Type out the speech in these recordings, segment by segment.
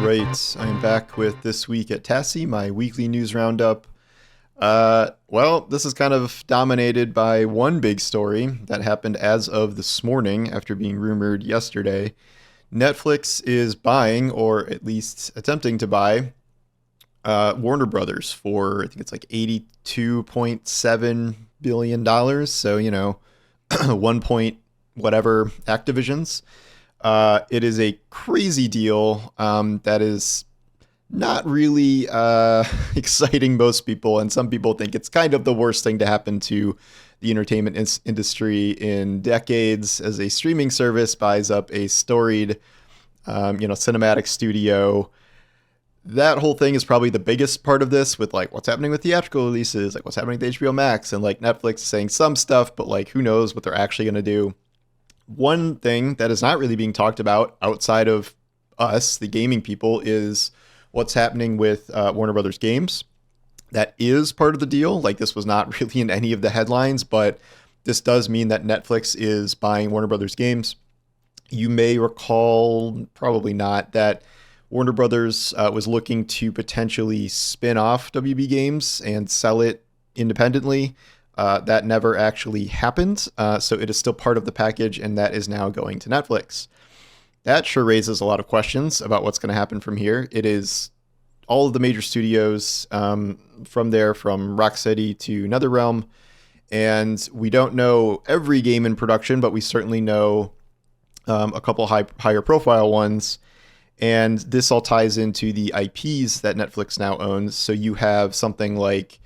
right, I am back with This Week at Tassi, my weekly news roundup. This is kind of dominated by one big story that happened as of this morning after being rumored yesterday. Netflix is buying, or at least attempting to buy, Warner Brothers for, I think it's like $82.7 billion. So, 1 point whatever Activision's. It is a crazy deal that is not really exciting most people, and some people think it's kind of the worst thing to happen to the entertainment industry in decades, as a streaming service buys up a storied, cinematic studio. That whole thing is probably the biggest part of this, with like what's happening with theatrical releases, like what's happening with HBO Max, and like Netflix saying some stuff, but like who knows what they're actually going to do. One thing that is not really being talked about outside of us, the gaming people, is what's happening with Warner Brothers games. That is part of the deal. Like, this was not really in any of the headlines, but this does mean that Netflix is buying Warner Brothers games. You may recall, probably not, that Warner Brothers was looking to potentially spin off WB Games and sell it independently. That never actually happened, so it is still part of the package, and that is now going to Netflix. That sure raises a lot of questions about what's going to happen from here. It is all of the major studios from Rocksteady to NetherRealm, and we don't know every game in production, but we certainly know a couple higher profile ones, and this all ties into the IPs that Netflix now owns. So you have something like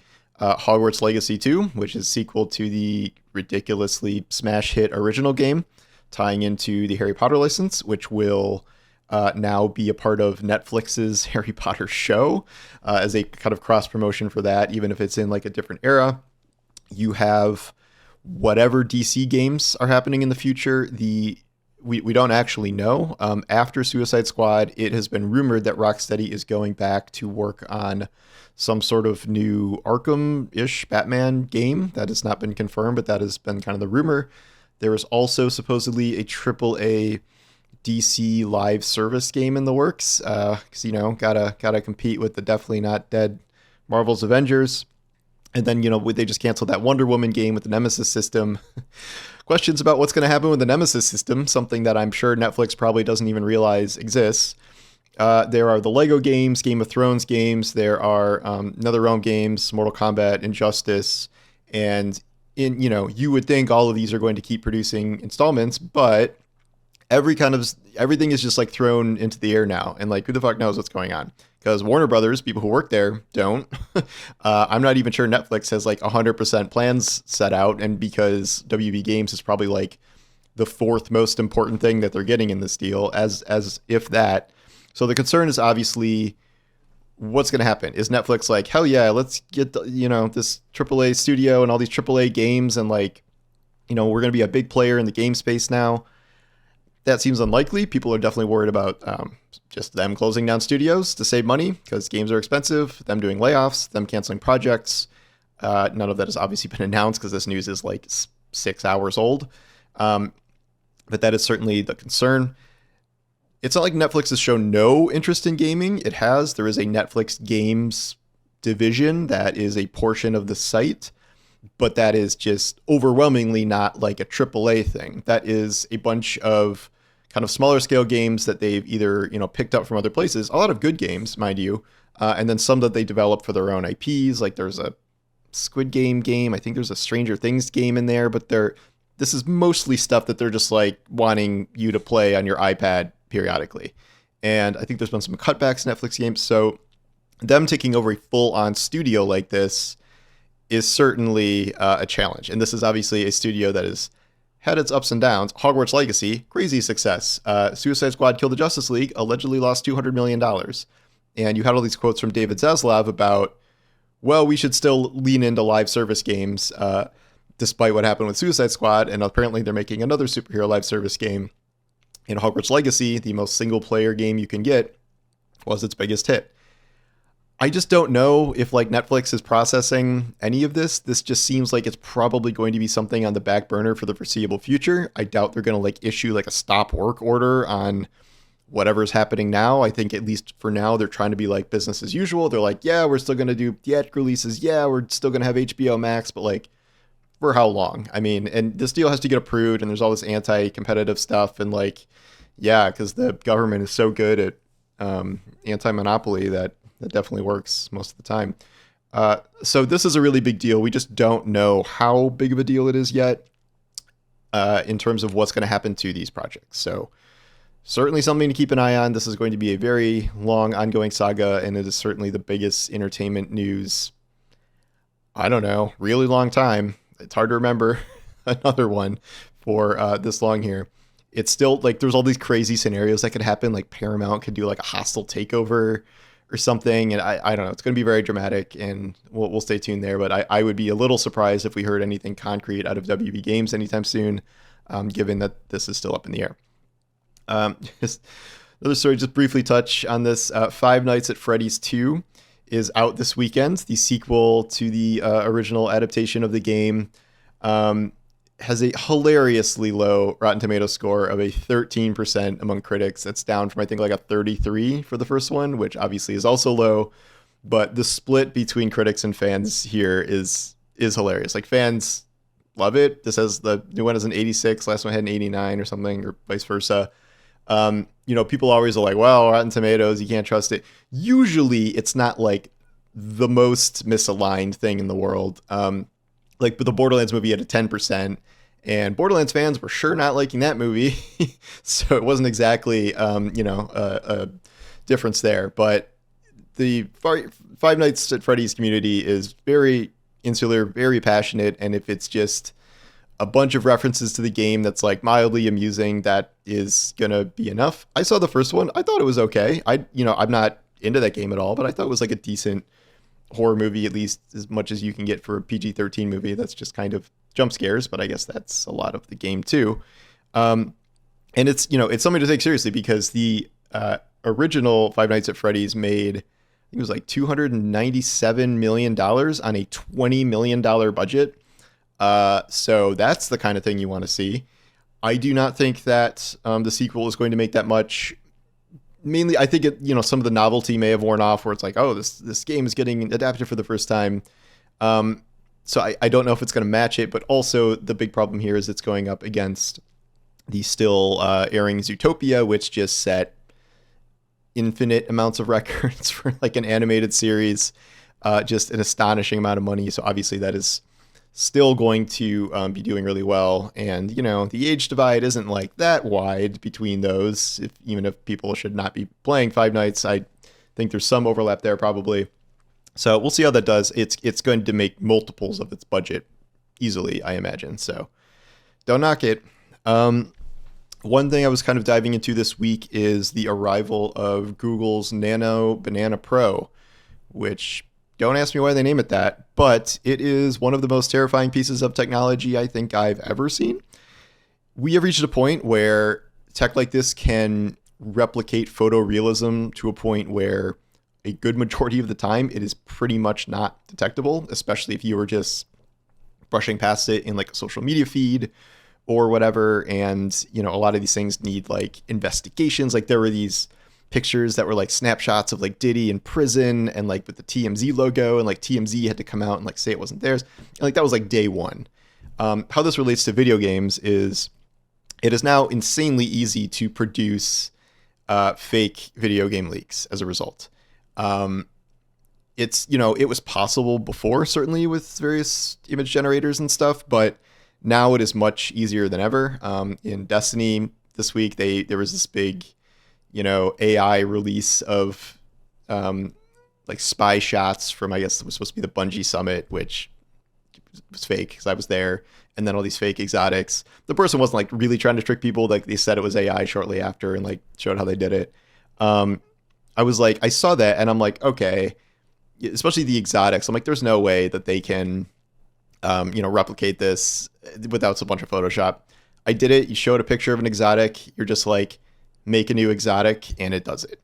Hogwarts Legacy 2, which is sequel to the ridiculously smash hit original game, tying into the Harry Potter license, which will now be a part of Netflix's Harry Potter show as a kind of cross promotion for that, even if it's in like a different era. You have whatever DC games are happening in the future. We don't actually know. After Suicide Squad, it has been rumored that Rocksteady is going back to work on some sort of new Arkham-ish Batman game. That has not been confirmed, but that has been kind of the rumor. There is also supposedly a AAA DC live service game in the works, because gotta compete with the definitely not dead Marvel's Avengers. And then they just canceled that Wonder Woman game with the Nemesis system. Questions about what's going to happen with the Nemesis system, something that I'm sure Netflix probably doesn't even realize exists. There are the Lego games, Game of Thrones games. There are NetherRealm games, Mortal Kombat, Injustice, and you would think all of these are going to keep producing installments, but everything is just like thrown into the air now, and like who the fuck knows what's going on? Because Warner Brothers, people who work there, don't. I'm not even sure Netflix has like 100% plans set out, and because WB Games is probably like the fourth most important thing that they're getting in this deal, as if that. So the concern is obviously what's going to happen. Is Netflix like, hell yeah, let's get this AAA studio and all these AAA games, and like, we're going to be a big player in the game space now? That seems unlikely. People are definitely worried about just them closing down studios to save money because games are expensive, them doing layoffs, them canceling projects. None of that has obviously been announced because this news is like 6 hours old. But that is certainly the concern. It's not like Netflix has shown no interest in gaming. It has. There is a Netflix games division that is a portion of the site, but that is just overwhelmingly not like a AAA thing. That is a bunch of kind of smaller scale games that they've either, picked up from other places, a lot of good games, mind you, and then some that they develop for their own IPs. Like there's a Squid game. I think there's a Stranger Things game in there, but this is mostly stuff that they're just like wanting you to play on your iPad periodically. And I think there's been some cutbacks in Netflix games. So them taking over a full-on studio like this is certainly a challenge. And this is obviously a studio that has had its ups and downs. Hogwarts Legacy, crazy success. Suicide Squad Kill the Justice League allegedly lost $200 million. And you had all these quotes from David Zaslav about, well, we should still lean into live service games despite what happened with Suicide Squad. And apparently they're making another superhero live service game in Hogwarts Legacy. The most single player game you can get was its biggest hit. I just don't know if like Netflix is processing any of this. This just seems like it's probably going to be something on the back burner for the foreseeable future. I doubt they're going to like issue like a stop work order on whatever's happening now. I think at least for now, they're trying to be like business as usual. They're like, yeah, we're still going to do theatrical releases. Yeah, we're still going to have HBO Max, but like for how long? I mean, and this deal has to get approved and there's all this anti-competitive stuff. And like, yeah, because the government is so good at anti-monopoly that definitely works most of the time. So this is a really big deal. We just don't know how big of a deal it is yet in terms of what's going to happen to these projects. So certainly something to keep an eye on. This is going to be a very long, ongoing saga, and it is certainly the biggest entertainment news, I don't know, really long time. It's hard to remember another one for this long here. It's still like there's all these crazy scenarios that could happen. Like Paramount could do like a hostile takeover or something. And I don't know. It's going to be very dramatic, and we'll stay tuned there. But I would be a little surprised if we heard anything concrete out of WB Games anytime soon, given that this is still up in the air. Just another story, just briefly touch on this. Five Nights at Freddy's 2 is out this weekend. The sequel to the original adaptation of the game has a hilariously low Rotten Tomatoes score of a 13% among critics. That's down from, I think, like a 33 for the first one, which obviously is also low. But the split between critics and fans here is hilarious. Like, fans love it. This has the new one has an 86, last one had an 89 or something, or vice versa. People always are like, well, Rotten Tomatoes, you can't trust it. Usually it's not like the most misaligned thing in the world. But the Borderlands movie had a 10%, and Borderlands fans were sure not liking that movie. So it wasn't exactly, a difference there. But the Five Nights at Freddy's community is very insular, very passionate. And if it's just a bunch of references to the game that's like mildly amusing, that is going to be enough. I saw the first one. I thought it was okay. I'm not into that game at all, but I thought it was like a decent horror movie, at least as much as you can get for a PG-13 movie. That's just kind of jump scares, but I guess that's a lot of the game too. And it's something to take seriously, because the original Five Nights at Freddy's made, I think it was like $297 million on a $20 million budget. So that's the kind of thing you want to see. I do not think that the sequel is going to make that much. Mainly, I think some of the novelty may have worn off, where it's like, oh, this game is getting adapted for the first time. So I don't know if it's going to match it, but also the big problem here is it's going up against the still airing Zootopia, which just set infinite amounts of records for like an animated series, just an astonishing amount of money. So obviously that is still going to be doing really well. And, the age divide isn't like that wide between those, even if people should not be playing Five Nights. I think there's some overlap there probably. So we'll see how that does. It's going to make multiples of its budget easily, I imagine. So don't knock it. One thing I was kind of diving into this week is the arrival of Google's Nano Banana Pro, which, don't ask me why they name it that, but it is one of the most terrifying pieces of technology I think I've ever seen. We have reached a point where tech like this can replicate photorealism to a point where a good majority of the time it is pretty much not detectable, especially if you were just brushing past it in like a social media feed or whatever. And, a lot of these things need like investigations. Like there were these pictures that were like snapshots of like Diddy in prison and like with the TMZ logo, and like TMZ had to come out and like say it wasn't theirs. And like that was like day one. How this relates to video games is it is now insanely easy to produce fake video game leaks as a result. It was possible before, certainly with various image generators and stuff, but now it is much easier than ever. In Destiny this week, there was this big AI release of like spy shots from, I guess it was supposed to be the Bungie Summit, which was fake because I was there. And then all these fake exotics. The person wasn't like really trying to trick people. Like they said it was AI shortly after and like showed how they did it. I was like, I saw that and I'm like, okay, especially the exotics. I'm like, there's no way that they can, replicate this without a bunch of Photoshop. I did it. You showed a picture of an exotic. You're just like, make a new exotic, and it does it.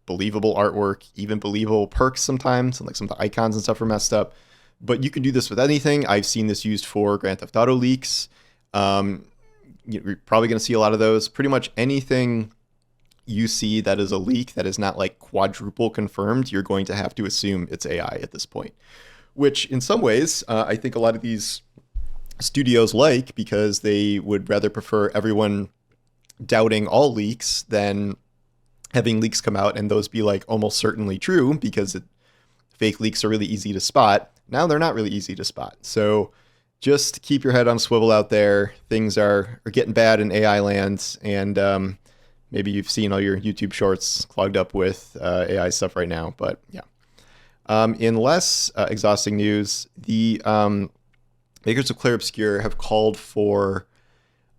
Believable artwork, even believable perks sometimes, and like some of the icons and stuff are messed up. But you can do this with anything. I've seen this used for Grand Theft Auto leaks. You're probably going to see a lot of those. Pretty much anything you see that is a leak that is not like quadruple confirmed, you're going to have to assume it's AI at this point. Which in some ways, I think a lot of these studios like, because they would rather prefer everyone doubting all leaks than having leaks come out and those be like almost certainly true, because fake leaks are really easy to spot. Now they're not really easy to spot. So just keep your head on a swivel out there. Things are getting bad in AI land, and maybe you've seen all your YouTube shorts clogged up with AI stuff right now. But yeah. In less exhausting news, the makers of Clair Obscur have called for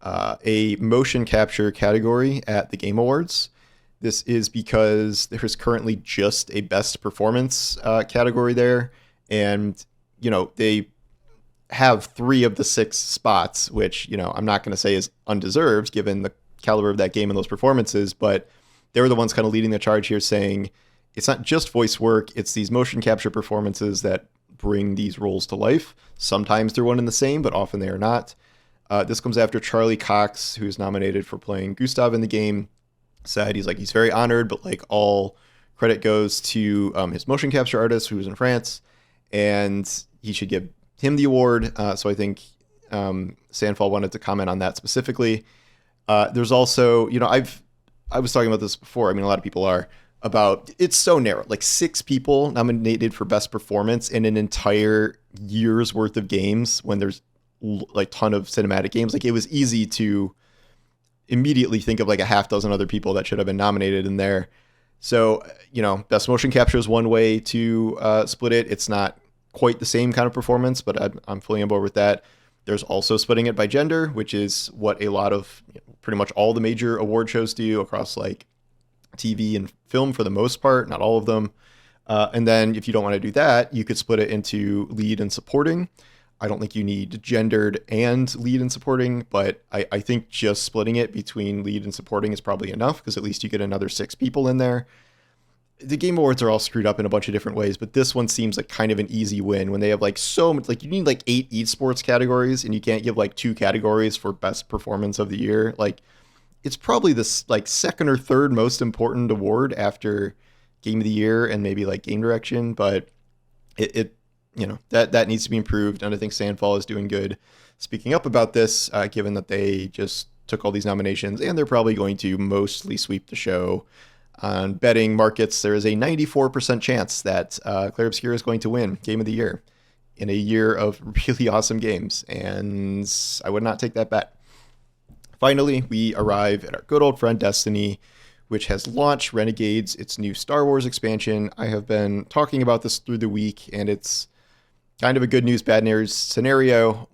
a motion capture category at the Game Awards. This is because there is currently just a best performance category there, and they have 3 of the 6 spots, which I'm not going to say is undeserved given the caliber of that game and those performances, but they were the ones kind of leading the charge here, saying it's not just voice work, it's these motion capture performances that bring these roles to life. Sometimes they're one and the same, but often they are not. This comes after Charlie Cox, who's nominated for playing Gustav in the game, said he's very honored, but like all credit goes to his motion capture artist who was in France, and he should give him the award. So I think Sandfall wanted to comment on that specifically. There's also, I was talking about this before. I mean, a lot of people are, about it's so narrow, like 6 people nominated for best performance in an entire year's worth of games when there's like ton of cinematic games. Like it was easy to immediately think of like a half dozen other people that should have been nominated in there. So, best motion capture is one way to split it. It's not quite the same kind of performance, but I'm fully on board with that. There's also splitting it by gender, which is what a lot of pretty much all the major award shows do across like TV and film for the most part, not all of them. And then if you don't want to do that, you could split it into lead and supporting. I don't think you need gendered and lead and supporting, but I think just splitting it between lead and supporting is probably enough, because at least you get another 6 people in there. The Game Awards are all screwed up in a bunch of different ways, but this one seems like kind of an easy win when they have like so much, like you need like 8 esports categories and you can't give like 2 categories for best performance of the year. Like it's probably this like second or third most important award after Game of the Year and maybe like game direction, but it that needs to be improved, and I think Sandfall is doing good speaking up about this, given that they just took all these nominations and they're probably going to mostly sweep the show. On betting markets, there is a 94% chance that Clair Obscur is going to win Game of the Year in a year of really awesome games, and I would not take that bet. Finally, we arrive at our good old friend Destiny, which has launched Renegades, its new Star Wars expansion. I have been talking about this through the week, and it's kind of a good news, bad news scenario.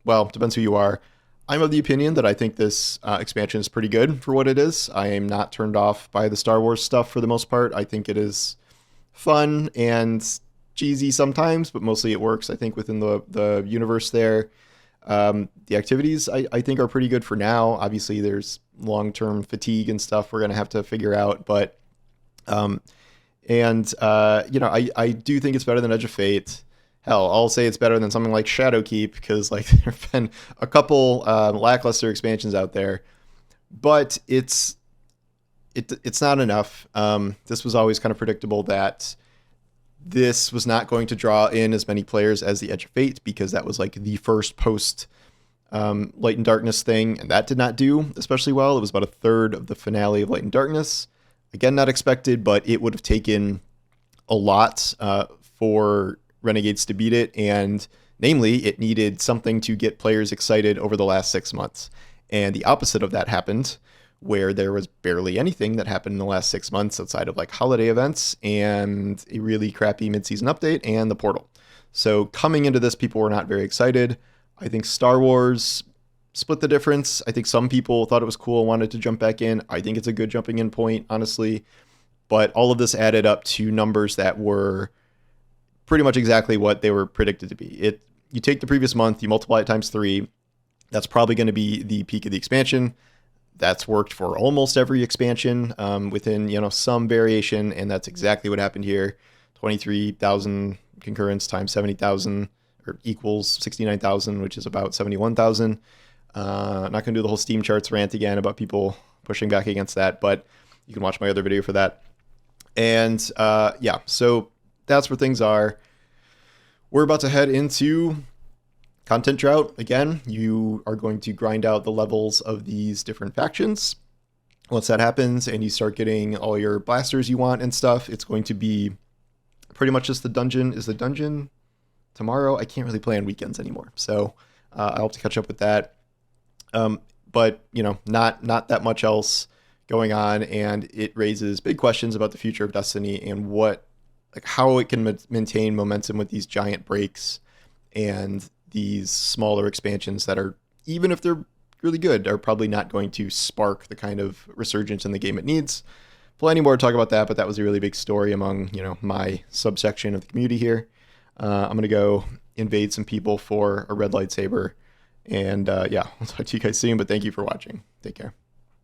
Well, depends who you are. I'm of the opinion that I think this expansion is pretty good for what it is. I am not turned off by the Star Wars stuff for the most part. I think it is fun and cheesy sometimes, but mostly it works, I think, within the universe there. The activities, I think, are pretty good for now. Obviously, there's long-term fatigue and stuff we're going to have to figure out, but I do think it's better than Edge of Fate. Hell, I'll say it's better than something like Shadowkeep, because like there have been a couple lackluster expansions out there, but it's not enough. This was always kind of predictable that this was not going to draw in as many players as the Edge of Fate, because that was like the first post Light and Darkness thing, and that did not do especially well. It was about a third of the finale of Light and Darkness. Again, not expected, but it would have taken a lot for Renegades to beat it, and namely, it needed something to get players excited over the last 6 months. And the opposite of that happened, where there was barely anything that happened in the last 6 months outside of like holiday events and a really crappy mid-season update and the portal. So coming into this, people were not very excited. I think Star Wars split the difference. I think some people thought it was cool and wanted to jump back in. I think it's a good jumping in point, honestly. But all of this added up to numbers that were pretty much exactly what they were predicted to be. You take the previous month, you multiply it times 3. That's probably going to be the peak of the expansion. That's worked for almost every expansion within some variation, and that's exactly what happened here. 23,000 concurrents times 70,000 or equals 69,000, which is about 71,000. Not going to do the whole Steam charts rant again about people pushing back against that, but You can watch my other video for that. And yeah, so that's where things are. We're about to head into content drought again. You are going to grind out the levels of these different factions. Once that happens and you start getting all your blasters you want and stuff, it's going to be pretty much just the dungeon. Is the dungeon tomorrow? I can't really play on weekends anymore, so I'll have to catch up with that. But you know, not that much else going on, and it raises big questions about the future of Destiny and how it can maintain momentum with these giant breaks and these smaller expansions that are, even if they're really good, are probably not going to spark the kind of resurgence in the game it needs. Plenty more to talk about that, but that was a really big story among, you know, my subsection of the community here. I'm gonna go invade some people for a red lightsaber, and yeah, I'll talk to you guys soon. But thank you for watching. Take care.